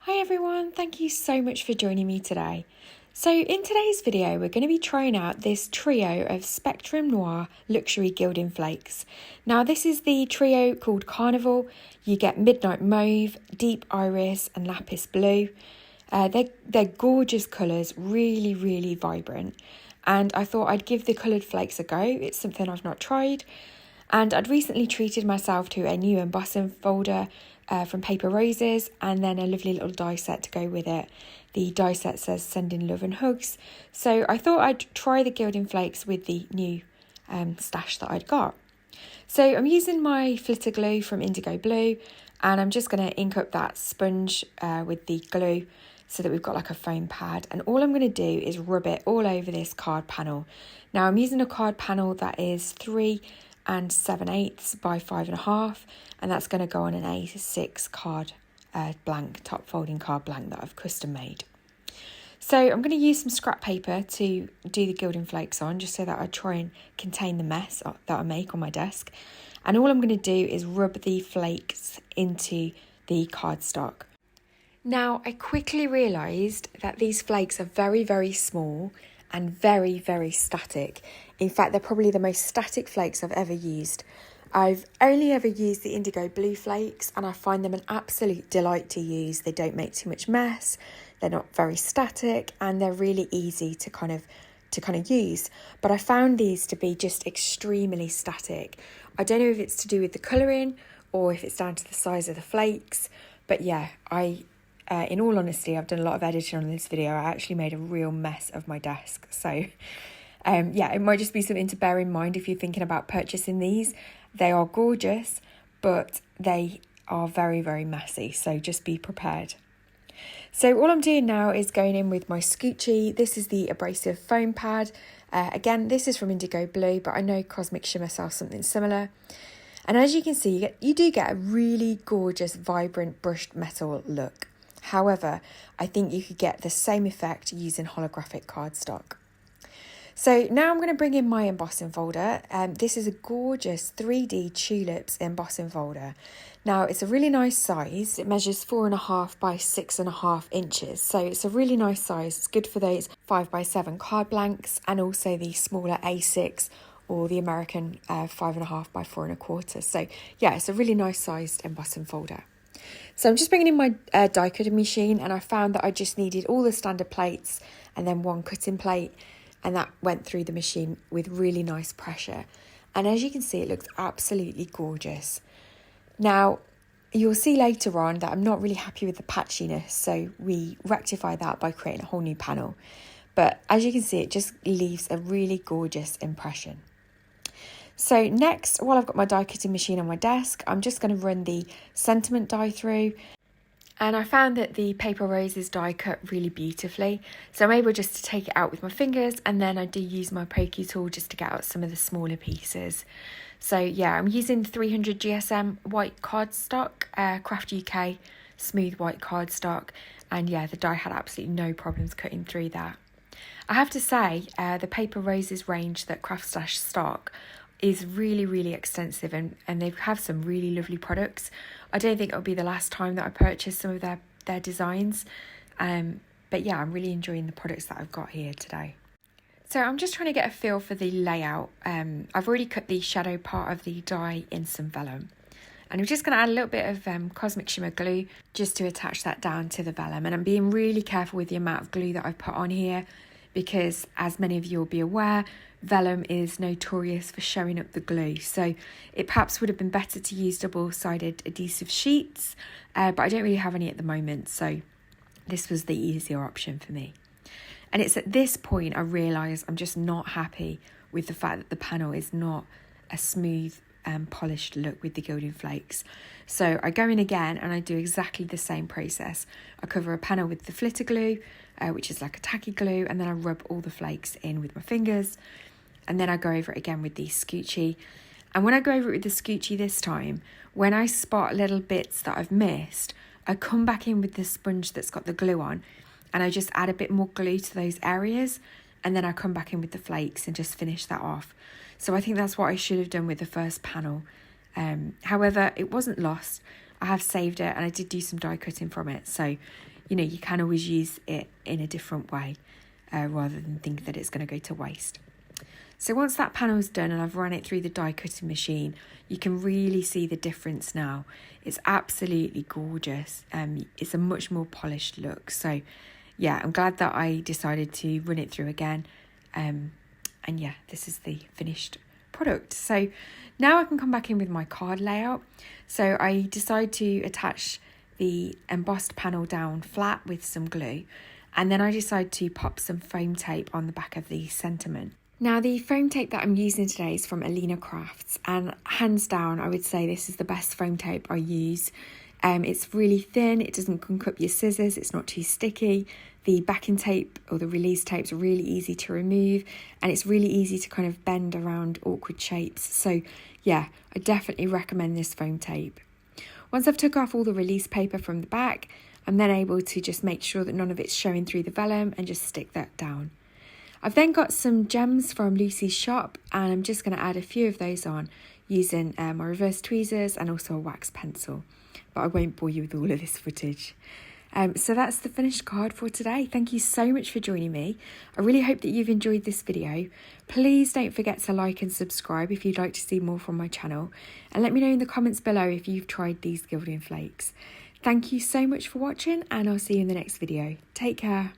Hi everyone, thank you so much for joining me today. So in today's video we're going to be trying out this trio of Spectrum Noir luxury gilding flakes. Now this is the trio called Carnvial. You get Midnight Mauve, Deep Iris and Lapis Blue. They're gorgeous colours, really vibrant, and I thought I'd give the coloured flakes a go. It's something I've not tried, and I'd recently treated myself to a new embossing folder from Paper Roses, and then a lovely little die set to go with it. The die set says sending love and hugs, so I thought I'd try the gilding flakes with the new stash that I'd got. So I'm using my Flitter Glue from Indigo Blue, and I'm just going to ink up that sponge with the glue so that we've got like a foam pad, and all I'm going to do is rub it all over this card panel. Now I'm using a card panel that is 3 7/8 by 5.5, and that's going to go on an A6 card blank, top folding card blank that I've custom made. So I'm going to use some scrap paper to do the gilding flakes on, just so that I try and contain the mess that I make on my desk. And all I'm going to do is rub the flakes into the cardstock. Now I quickly realised that these flakes are very small and very static. In fact, they're probably the most static flakes I've ever used. I've only ever used the Indigo Blue flakes, and I find them an absolute delight to use. They don't make too much mess, they're not very static, and they're really easy to kind of use. But I found these to be just extremely static. I don't know if it's to do with the colouring or if it's down to the size of the flakes, but yeah, in all honesty, I've done a lot of editing on this video. I actually made a real mess of my desk. So yeah, it might just be something to bear in mind if you're thinking about purchasing these. They are gorgeous, but they are very messy. So just be prepared. So all I'm doing now is going in with my Scoochy. This is the abrasive foam pad. Again, this is from Indigo Blue, but I know Cosmic Shimmer sells something similar. And as you can see, you do get a really gorgeous, vibrant brushed metal look. However, I think you could get the same effect using holographic cardstock. So now I'm going to bring in my embossing folder. This is a gorgeous 3D Tulips embossing folder. Now it's a really nice size. It measures 4.5 by 6.5 inches. So it's a really nice size. It's good for those 5x7 card blanks, and also the smaller A6 or the American 5.5 by 4.25. So yeah, it's a really nice sized embossing folder. So I'm just bringing in my die cutting machine, and I found that I just needed all the standard plates and then one cutting plate, and that went through the machine with really nice pressure. And as you can see, it looks absolutely gorgeous. Now, you'll see later on that I'm not really happy with the patchiness, so we rectify that by creating a whole new panel. But as you can see, it just leaves a really gorgeous impression. So next, while I've got my die cutting machine on my desk, I'm just going to run the sentiment die through. And I found that the Paper Roses die cut really beautifully. So I'm able just to take it out with my fingers, and then I do use my Pokey Tool just to get out some of the smaller pieces. So yeah, I'm using 300 GSM white cardstock, Craft UK smooth white cardstock. And yeah, the die had absolutely no problems cutting through that. I have to say, the Paper Roses range that Craft Stash stock is really extensive, and they have some really lovely products. I don't think it'll be the last time that I purchase some of their designs, but yeah, I'm really enjoying the products that I've got here today. So I'm just trying to get a feel for the layout. I've already cut the shadow part of the die in some vellum, and I'm just going to add a little bit of Cosmic Shimmer glue just to attach that down to the vellum. And I'm being really careful with the amount of glue that I've put on here, because as many of you will be aware, vellum is notorious for showing up the glue. So it perhaps would have been better to use double-sided adhesive sheets, but I don't really have any at the moment, so this was the easier option for me. And it's at this point I realise I'm just not happy with the fact that the panel is not a smooth polished look with the gilding flakes. So I go in again and I do exactly the same process. I cover a panel with the Flitter Glue, which is like a tacky glue, and then I rub all the flakes in with my fingers, and then I go over it again with the Scoochy. And when I go over it with the Scoochy this time, when I spot little bits that I've missed, I come back in with the sponge that's got the glue on, and I just add a bit more glue to those areas, and then I come back in with the flakes and just finish that off. So I think that's what I should have done with the first panel. However, it wasn't lost. I have saved it and I did do some die cutting from it. So, you know, you can always use it in a different way rather than think that it's going to go to waste. So once that panel's done and I've run it through the die cutting machine, you can really see the difference now. It's absolutely gorgeous. It's a much more polished look. So yeah, I'm glad that I decided to run it through again. And yeah, this is the finished product. So now I can come back in with my card layout. So I decide to attach the embossed panel down flat with some glue. And then I decide to pop some foam tape on the back of the sentiment. Now the foam tape that I'm using today is from Alina Crafts, and hands down I would say this is the best foam tape I use. It's really thin, it doesn't gunk up your scissors, it's not too sticky. The backing tape or the release tape is really easy to remove, and it's really easy to kind of bend around awkward shapes. So yeah, I definitely recommend this foam tape. Once I've took off all the release paper from the back, I'm then able to just make sure that none of it's showing through the vellum and just stick that down. I've then got some gems from Lucy's shop, and I'm just going to add a few of those on using my reverse tweezers and also a wax pencil, but I won't bore you with all of this footage. So that's the finished card for today. Thank you so much for joining me. I really hope that you've enjoyed this video. Please don't forget to like and subscribe if you'd like to see more from my channel, and let me know in the comments below if you've tried these gilding flakes. Thank you so much for watching, and I'll see you in the next video. Take care.